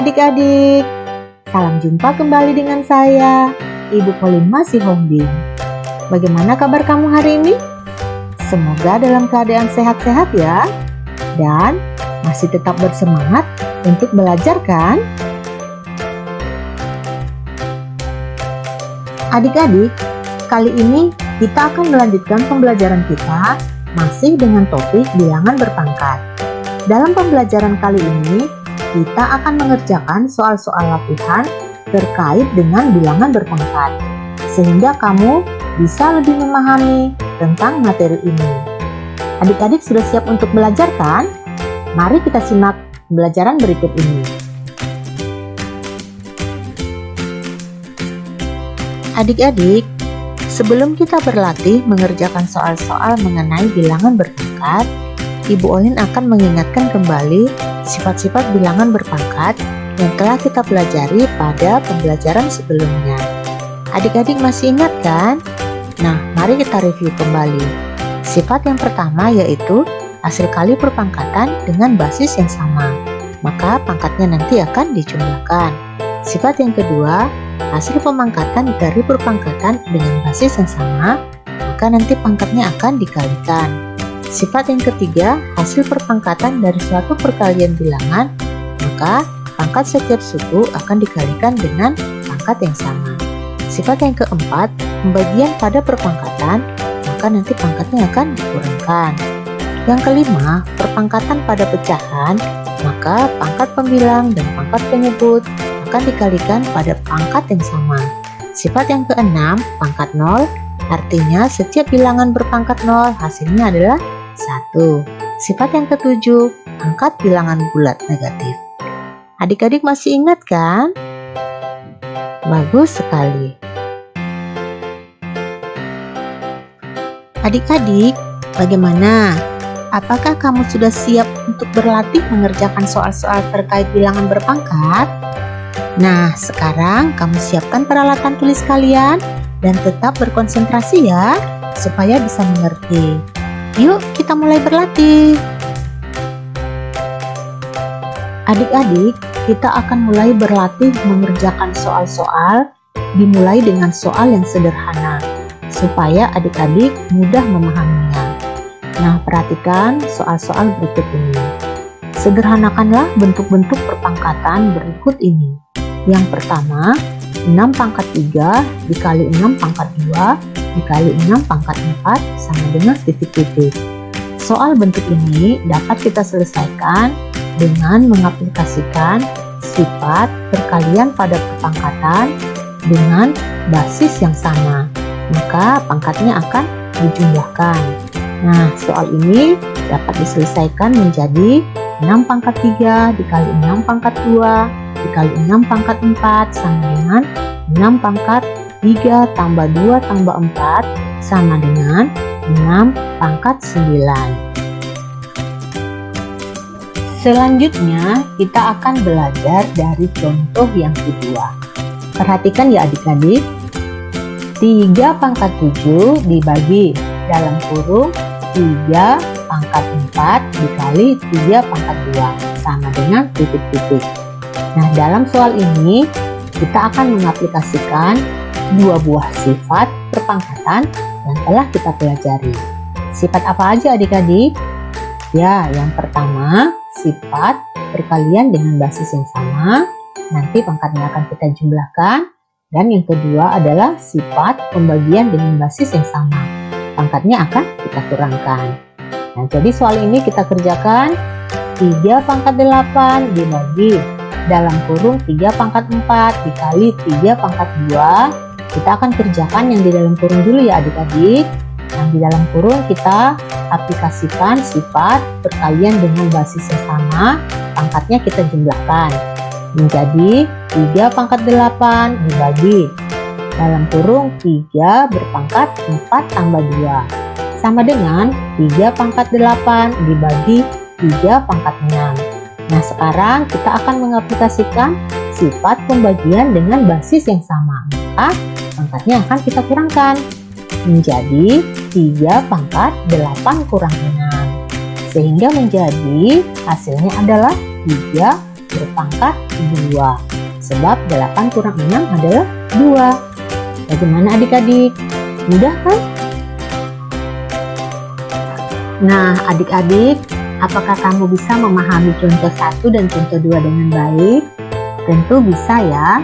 adik-adik, salam jumpa kembali dengan saya, Ibu Polima Sihombing. Bagaimana kabar kamu hari ini? Semoga dalam keadaan sehat-sehat ya, dan masih tetap bersemangat untuk belajar kan? Adik-adik, kali ini kita akan melanjutkan pembelajaran kita masih dengan topik bilangan berpangkat. Dalam pembelajaran kali ini, kita akan mengerjakan soal-soal latihan terkait dengan bilangan berpangkat, sehingga kamu bisa lebih memahami tentang materi ini. Adik-adik sudah siap untuk belajar kan? Mari kita simak pembelajaran berikut ini. Adik-adik, sebelum kita berlatih mengerjakan soal-soal mengenai bilangan berpangkat, Ibu Olin akan mengingatkan kembali sifat-sifat bilangan berpangkat yang telah kita pelajari pada pembelajaran sebelumnya. Adik-adik masih ingat kan? Nah, mari kita review kembali. Sifat yang pertama yaitu hasil kali perpangkatan dengan basis yang sama, maka pangkatnya nanti akan dijumlahkan. Sifat yang kedua, hasil pemangkatan dari perpangkatan dengan basis yang sama, maka nanti pangkatnya akan dikalikan. Sifat yang ketiga, hasil perpangkatan dari suatu perkalian bilangan, maka pangkat setiap suku akan dikalikan dengan pangkat yang sama. Sifat yang keempat, pembagian pada perpangkatan, maka nanti pangkatnya akan dikurangkan. Yang kelima, perpangkatan pada pecahan, maka pangkat pembilang dan pangkat penyebut akan dikalikan pada pangkat yang sama. Sifat yang keenam, pangkat 0, artinya setiap bilangan berpangkat 0 hasilnya adalah 1. Sifat yang ketujuh, angkat bilangan bulat negatif. Adik-adik masih ingat kan? Bagus sekali. Adik-adik, bagaimana? Apakah kamu sudah siap untuk berlatih mengerjakan soal-soal terkait bilangan berpangkat? Nah, sekarang kamu siapkan peralatan tulis kalian dan tetap berkonsentrasi ya, supaya bisa mengerti. Yuk, kita mulai berlatih. Adik-adik, kita akan mulai berlatih mengerjakan soal-soal, dimulai dengan soal yang sederhana, supaya adik-adik mudah memahaminya. Nah, perhatikan soal-soal berikut ini. Sederhanakanlah bentuk-bentuk perpangkatan berikut ini. Yang pertama, 6 pangkat 3 dikali 6 pangkat 2 dikali 6 pangkat 4 sama dengan titik-titik. Soal bentuk ini dapat kita selesaikan dengan mengaplikasikan sifat perkalian pada perpangkatan dengan basis yang sama, maka pangkatnya akan dijumlahkan. Nah, soal ini dapat diselesaikan menjadi 6 pangkat 3 dikali 6 pangkat 2 dikali 6 pangkat 4 sama dengan 6 pangkat 3 tambah 2 tambah 4 sama dengan 6 pangkat 9. Selanjutnya kita akan belajar dari contoh yang kedua. Perhatikan ya adik-adik. 3 pangkat 7 dibagi dalam kurung 3 pangkat 4 dikali 3 pangkat 2 sama dengan titik-titik. Nah, dalam soal ini kita akan mengaplikasikan dua buah sifat perpangkatan yang telah kita pelajari. Sifat apa aja adik-adik? Ya, yang pertama sifat perkalian dengan basis yang sama, nanti pangkatnya akan kita jumlahkan. Dan yang kedua adalah sifat pembagian dengan basis yang sama, pangkatnya akan kita kurangkan. Nah, jadi soal ini kita kerjakan 3 pangkat 8 dibagi dalam kurung 3 pangkat 4 dikali 3 pangkat 2. Kita akan kerjakan yang di dalam kurung dulu ya adik-adik. Yang di dalam kurung kita aplikasikan sifat perkalian dengan basis yang sama, pangkatnya kita jumlahkan menjadi 3 pangkat 8 dibagi dalam kurung 3 berpangkat 4 tambah 2 sama dengan 3 pangkat 8 dibagi 3 pangkat 6. Nah, sekarang kita akan mengaplikasikan sifat pembagian dengan basis yang sama, maka pangkatnya akan kita kurangkan menjadi 3 pangkat 8 kurang 6, sehingga menjadi hasilnya adalah 3 berpangkat 2. Sebab 8 kurang 6 adalah 2. Bagaimana adik-adik? Mudah kan? Nah, adik-adik, apakah kamu bisa memahami contoh 1 dan contoh 2 dengan baik? Tentu bisa ya.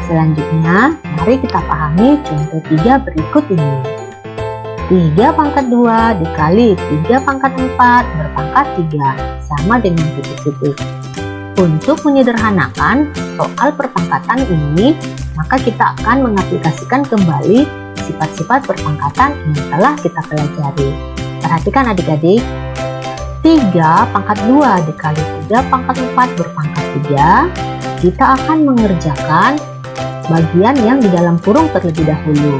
Selanjutnya, mari kita pahami contoh 3 berikut ini. 3 pangkat 2 dikali 3 pangkat 4 berpangkat 3 sama dengan titik-titik. Untuk menyederhanakan soal perpangkatan ini, maka kita akan mengaplikasikan kembali sifat-sifat perpangkatan yang telah kita pelajari. Perhatikan adik-adik, 3 pangkat 2 dikali 3 pangkat 4 berpangkat 3, kita akan mengerjakan bagian yang di dalam kurung terlebih dahulu.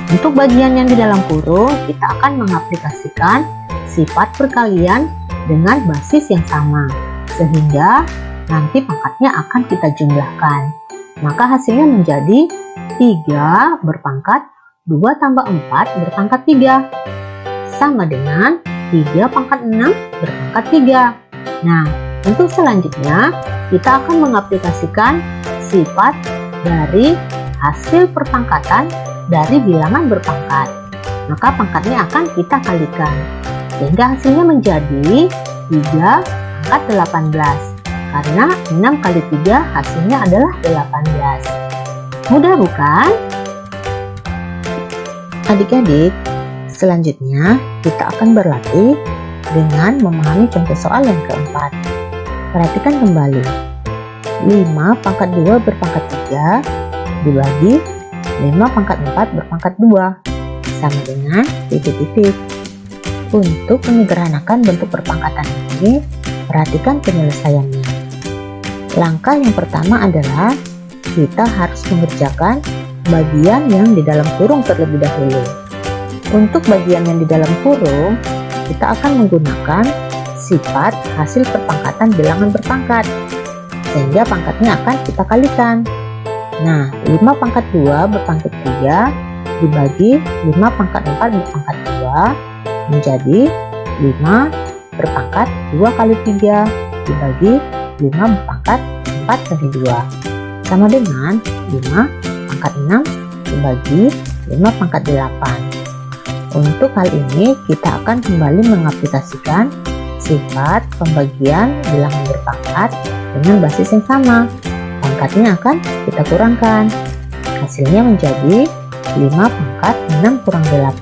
Untuk bagian yang di dalam kurung, kita akan mengaplikasikan sifat perkalian dengan basis yang sama, sehingga nanti pangkatnya akan kita jumlahkan. Maka hasilnya menjadi 3 berpangkat 2 tambah 4 berpangkat 3, sama dengan 3 pangkat 6 berpangkat 3. Nah, untuk selanjutnya, kita akan mengaplikasikan sifat dari hasil perpangkatan dari bilangan berpangkat. Maka pangkatnya akan kita kalikan, sehingga hasilnya menjadi 3 pangkat 18. Karena 6 kali 3 hasilnya adalah 18. Mudah bukan? Adik-adik, selanjutnya kita akan berlatih dengan memahami contoh soal yang keempat. Perhatikan kembali. 5 pangkat 2 berpangkat 3 dibagi 5 pangkat 4 berpangkat 2 sama dengan titik-titik. Untuk menyederhanakan bentuk perpangkatan ini, perhatikan penyelesaiannya. Langkah yang pertama adalah kita harus mengerjakan bagian yang di dalam kurung terlebih dahulu. Untuk bagian yang di dalam kurung, kita akan menggunakan sifat hasil perpangkatan bilangan berpangkat, sehingga pangkatnya akan kita kalikan. Nah, 5 pangkat 2 berpangkat 3 dibagi 5 pangkat 4 berpangkat 2 menjadi 5 berpangkat 2 kali 3 dibagi 5 berpangkat 4 kali 2 sama dengan 5 pangkat 6 dibagi 5 pangkat 8. Untuk hal ini kita akan kembali mengaplikasikan sifat pembagian bilangan berpangkat dengan basis yang sama. Pangkatnya akan kita kurangkan. Hasilnya menjadi 5 pangkat 6 kurang 8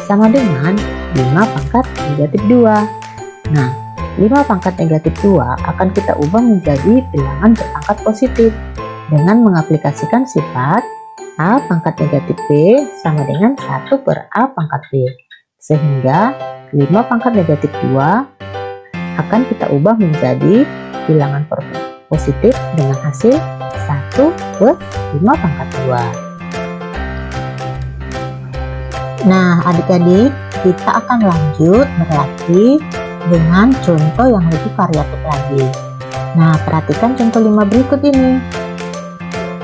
sama dengan 5 pangkat negatif 2. Nah, 5 pangkat negatif 2 akan kita ubah menjadi bilangan berpangkat positif dengan mengaplikasikan sifat A pangkat negatif B sama dengan 1 per A pangkat B, sehingga 5 pangkat negatif 2 akan kita ubah menjadi bilangan positif dengan hasil 1 per 5 pangkat 2. Nah, adik-adik, kita akan lanjut berlatih dengan contoh yang lebih variatif lagi. Nah, perhatikan contoh 5 berikut ini.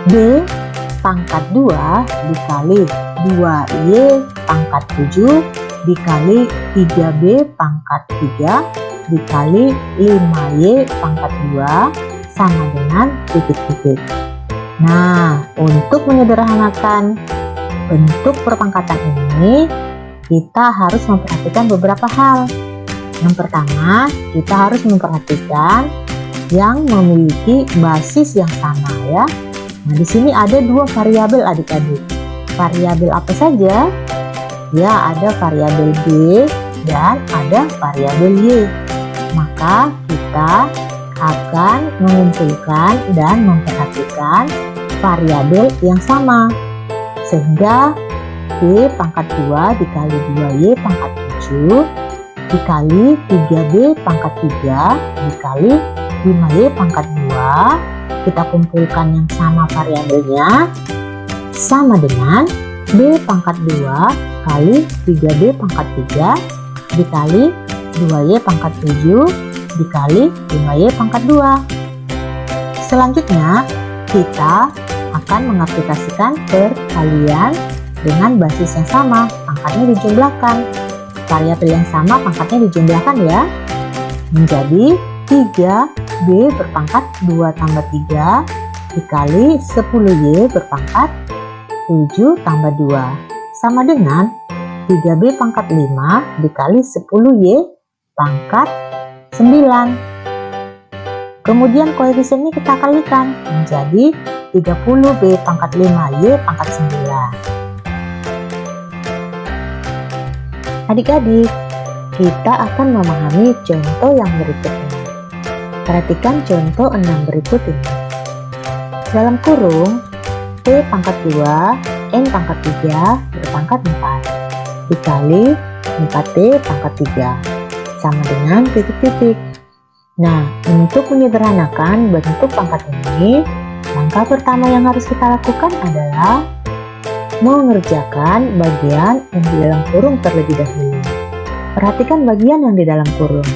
B pangkat 2 dikali 2Y pangkat 7 dikali 3B pangkat 3 dikali 5Y pangkat 2 sama dengan titik-titik. Nah, untuk menyederhanakan bentuk perpangkatan ini, kita harus memperhatikan beberapa hal. Yang pertama, kita harus memperhatikan yang memiliki basis yang sama ya. Nah, di sini ada 2 variabel adik-adik. Variabel apa saja? Ya, ada variabel B dan ada variabel Y. Maka kita akan mengumpulkan dan memperhatikan variabel yang sama, sehingga B pangkat 2 dikali 2Y pangkat 7 dikali 3B pangkat 3 dikali 5Y pangkat 2, kita kumpulkan yang sama variabelnya, sama dengan B pangkat 2 kali 3B pangkat 3 dikali 2Y pangkat 7 dikali 5Y pangkat 2. Selanjutnya, kita akan mengaplikasikan perkalian dengan basis yang sama, pangkatnya dijumlahkan. Variabel yang sama, pangkatnya dijumlahkan ya, menjadi 3 B berpangkat 2 tambah 3 dikali 10Y berpangkat 7 tambah 2 sama dengan 3B pangkat 5 dikali 10Y pangkat 9. Kemudian koefisien ini kita kalikan menjadi 30B pangkat 5Y pangkat 9. Adik-adik, kita akan memahami contoh yang berikutnya. Perhatikan contoh 6 berikut ini. Dalam kurung, P pangkat 2, N pangkat 3 berpangkat 4 dikali 4T pangkat 3 sama dengan titik-titik. Nah, untuk menyederhanakan bentuk pangkat ini, langkah pertama yang harus kita lakukan adalah mengerjakan bagian yang di dalam kurung terlebih dahulu. Perhatikan bagian yang di dalam kurung.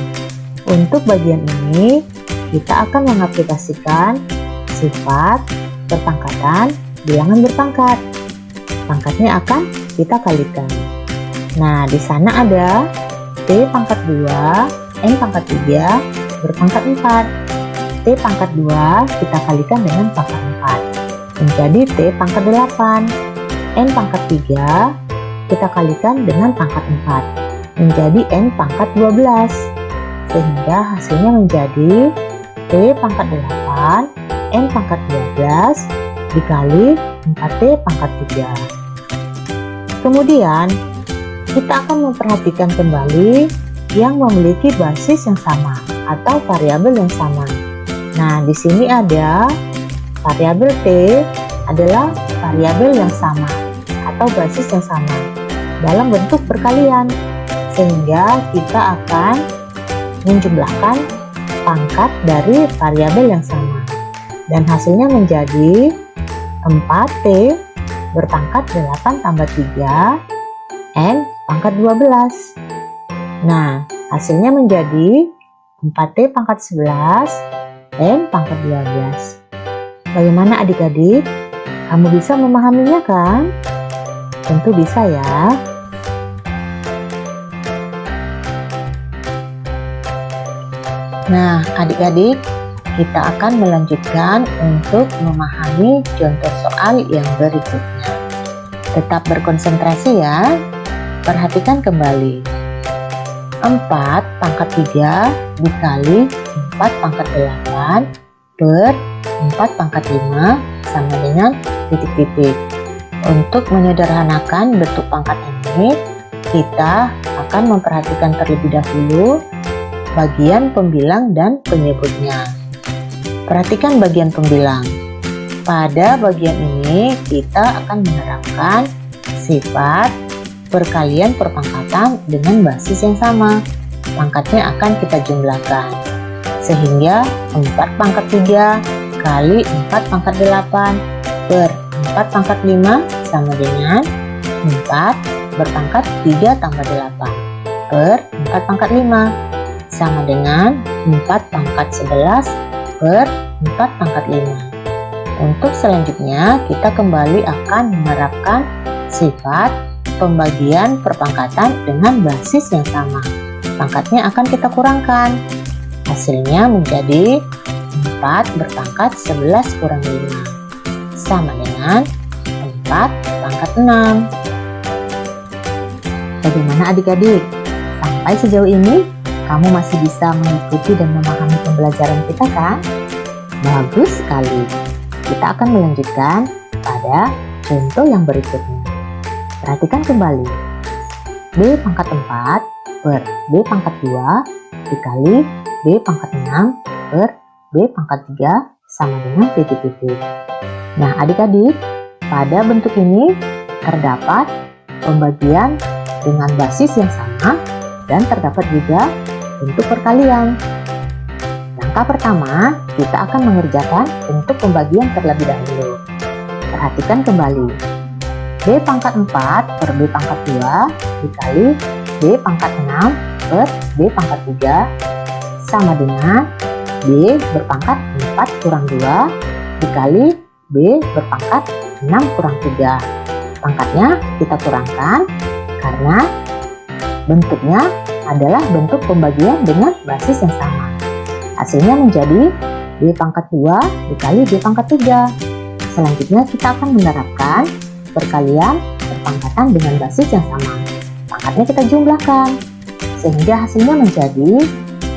Untuk bagian ini, kita akan mengaplikasikan sifat berpangkatan bilangan berpangkat. Pangkatnya akan kita kalikan. Nah, di sana ada T pangkat 2, N pangkat 3 berpangkat 4. T pangkat 2 kita kalikan dengan pangkat 4 menjadi T pangkat 8. N pangkat 3 kita kalikan dengan pangkat 4 menjadi N pangkat 12. Sehingga hasilnya menjadi T pangkat 8, N pangkat 12 dikali 4T pangkat 3. Kemudian, kita akan memperhatikan kembali yang memiliki basis yang sama atau variabel yang sama. Nah, di sini ada variabel T adalah variabel yang sama atau basis yang sama dalam bentuk perkalian. Sehingga kita akan menjumlahkan pangkat dari variabel yang sama dan hasilnya menjadi 4T berpangkat 8 tambah 3 N pangkat 12. Nah, hasilnya menjadi 4T pangkat 11 N pangkat 12. Bagaimana adik-adik? Kamu bisa memahaminya kan? Tentu bisa ya. Nah, adik-adik, kita akan melanjutkan untuk memahami contoh soal yang berikutnya. Tetap berkonsentrasi ya. Perhatikan kembali. 4 pangkat 3 dikali 4 pangkat 8 per 4 pangkat 5 sama dengan titik-titik. Untuk menyederhanakan bentuk pangkat ini, kita akan memperhatikan terlebih dahulu bagian pembilang dan penyebutnya. Perhatikan bagian pembilang. Pada bagian ini kita akan menerapkan sifat perkalian perpangkatan dengan basis yang sama. Pangkatnya akan kita jumlahkan. Sehingga 4 pangkat 3 kali 4 pangkat 8 per 4 pangkat 5 sama dengan 4 berpangkat 3 tambah 8 per 4 pangkat 5 sama dengan 4 pangkat 11 per 4 pangkat 5. Untuk selanjutnya kita kembali akan menerapkan sifat pembagian perpangkatan dengan basis yang sama. Pangkatnya akan kita kurangkan. Hasilnya menjadi 4 berpangkat 11 kurang 5 sama dengan 4 pangkat 6. Bagaimana adik-adik? Sampai sejauh ini kamu masih bisa mengikuti dan memahami pembelajaran kita kan? Bagus sekali. Kita akan melanjutkan pada contoh yang berikutnya. Perhatikan kembali. B pangkat 4 per B pangkat 2 dikali B pangkat 6 per B pangkat 3 sama dengan titik-titik. Nah adik-adik, pada bentuk ini terdapat pembagian dengan basis yang sama dan terdapat juga bentuk perkalian. Langkah pertama, kita akan mengerjakan bentuk pembagian terlebih dahulu. Perhatikan kembali. B pangkat 4 per B pangkat 2 dikali B pangkat 6 per B pangkat 3 sama dengan B berpangkat 4 kurang 2 dikali B berpangkat 6 kurang 3. Pangkatnya kita kurangkan karena bentuknya adalah bentuk pembagian dengan basis yang sama. Hasilnya menjadi B pangkat 2 dikali B pangkat 3. Selanjutnya kita akan menerapkan perkalian berpangkatan dengan basis yang sama. Pangkatnya kita jumlahkan, sehingga hasilnya menjadi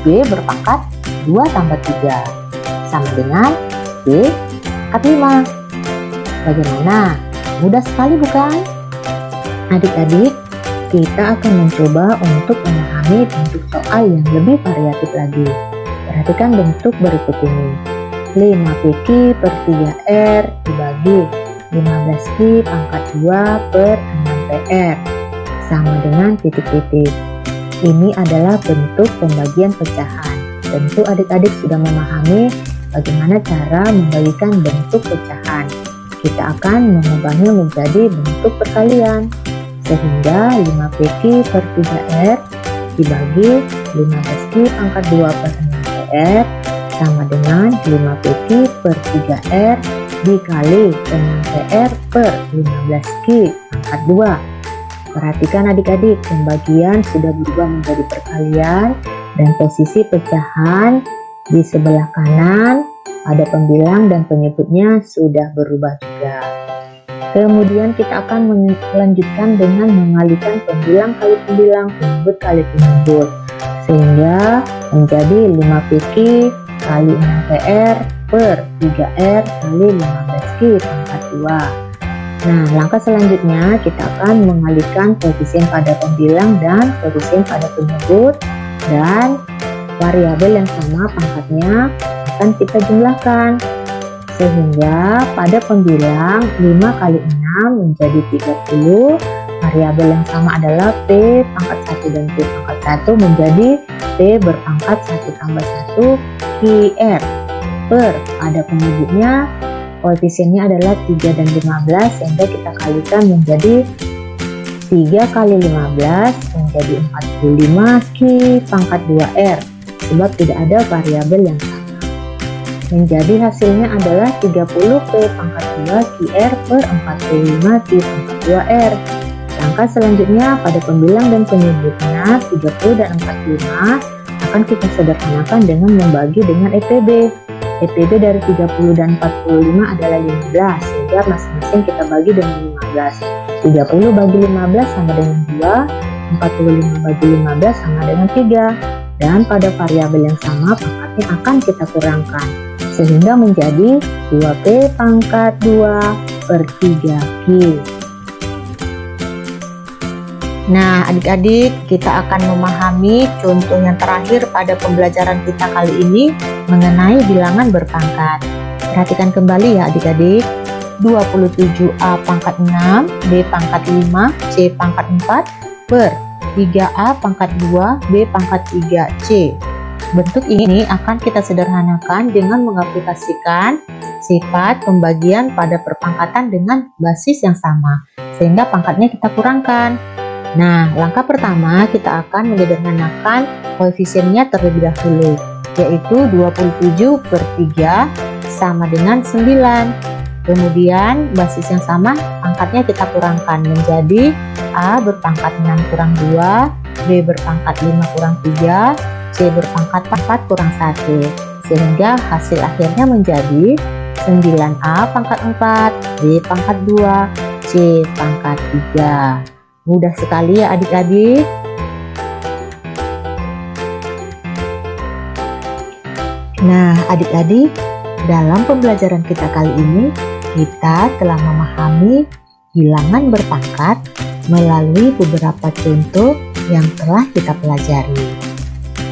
B berpangkat 2 tambah 3 sama dengan B pangkat 5. Bagaimana? Mudah sekali bukan? Adik-adik, kita akan mencoba untuk memahami bentuk soal yang lebih variatif lagi. Perhatikan bentuk berikut ini. 5PQ per 3R dibagi 15Q pangkat 2 per 6PR sama dengan titik-titik. Ini adalah bentuk pembagian pecahan. Tentu adik-adik sudah memahami bagaimana cara membagikan bentuk pecahan. Kita akan mengubahnya menjadi bentuk perkalian. Sehingga 5PQ per 3R dibagi 15Q pangkat 2 per 6PR sama dengan 5PQ per 3R dikali 6PR per 15Q pangkat 2. Perhatikan adik-adik, pembagian sudah berubah menjadi perkalian dan posisi pecahan di sebelah kanan ada pembilang dan penyebutnya sudah berubah juga. Kemudian kita akan melanjutkan dengan mengalikan pembilang kali pembilang, penyebut kali penyebut, sehingga menjadi 5PQ kali 6PR per 3R kali 15Q pangkat 2. Nah, langkah selanjutnya kita akan mengalihkan koefisien pada pembilang dan koefisien pada penyebut, dan variabel yang sama pangkatnya akan kita jumlahkan, sehingga pada pembilang 5 kali 6 menjadi 30. Variabel yang sama adalah P pangkat 1 dan P pangkat 1 menjadi P berpangkat 1 tambah 1 QR per pada penyebutnya koefisiennya adalah 3 dan 15, sehingga kita kalikan menjadi 3 kali 15 menjadi 45 Q pangkat 2R, sebab tidak ada variabel yang sama. Menjadi hasilnya adalah 30 P pangkat 2 QR per 45 Q pangkat 2R. Langkah selanjutnya pada pembilang dan penyebutnya 30 dan 45 akan kita sederhanakan dengan membagi dengan EPB. EPB dari 30 dan 45 adalah 15, sehingga masing-masing kita bagi dengan 15. 30 bagi 15 sama dengan 2, 45 bagi 15 sama dengan 3, dan pada variabel yang sama pangkatnya akan kita kurangkan, sehingga menjadi 2P pangkat 2 per 3Q. Nah, adik-adik, kita akan memahami contoh yang terakhir pada pembelajaran kita kali ini mengenai bilangan berpangkat. Perhatikan kembali ya adik-adik. 27A pangkat 6, B pangkat 5, C pangkat 4 per 3A pangkat 2, B pangkat 3C. Bentuk ini akan kita sederhanakan dengan mengaplikasikan sifat pembagian pada perpangkatan dengan basis yang sama, sehingga pangkatnya kita kurangkan. Nah, langkah pertama kita akan menyederhanakan koefisiennya terlebih dahulu, yaitu 27 per 3 sama dengan 9. Kemudian basis yang sama pangkatnya kita kurangkan menjadi A berpangkat 6 kurang 2, B berpangkat 5 kurang 3, C berpangkat 4 kurang 1, sehingga hasil akhirnya menjadi 9A pangkat 4, B pangkat 2, C pangkat 3. Mudah sekali ya adik-adik. Nah adik-adik, dalam pembelajaran kita kali ini kita telah memahami bilangan berpangkat melalui beberapa contoh yang telah kita pelajari.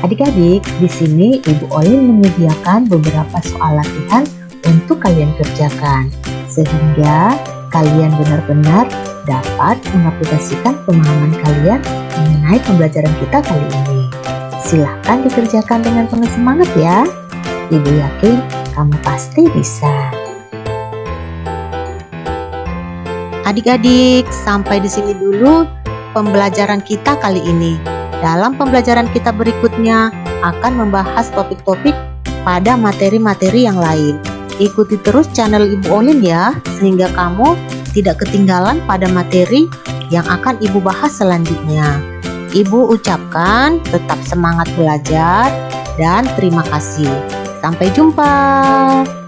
Adik-adik, di sini Ibu Olin menyediakan beberapa soal latihan untuk kalian kerjakan, sehingga kalian benar-benar dapat mengaplikasikan pemahaman kalian mengenai pembelajaran kita kali ini. Silahkan dikerjakan dengan penuh semangat ya. Ibu yakin kamu pasti bisa. Adik-adik, sampai di sini dulu pembelajaran kita kali ini. Dalam pembelajaran kita berikutnya akan membahas topik-topik pada materi-materi yang lain. Ikuti terus channel Ibu Olin ya, sehingga kamu tidak ketinggalan pada materi yang akan Ibu bahas selanjutnya. Ibu ucapkan tetap semangat belajar dan terima kasih. Sampai jumpa.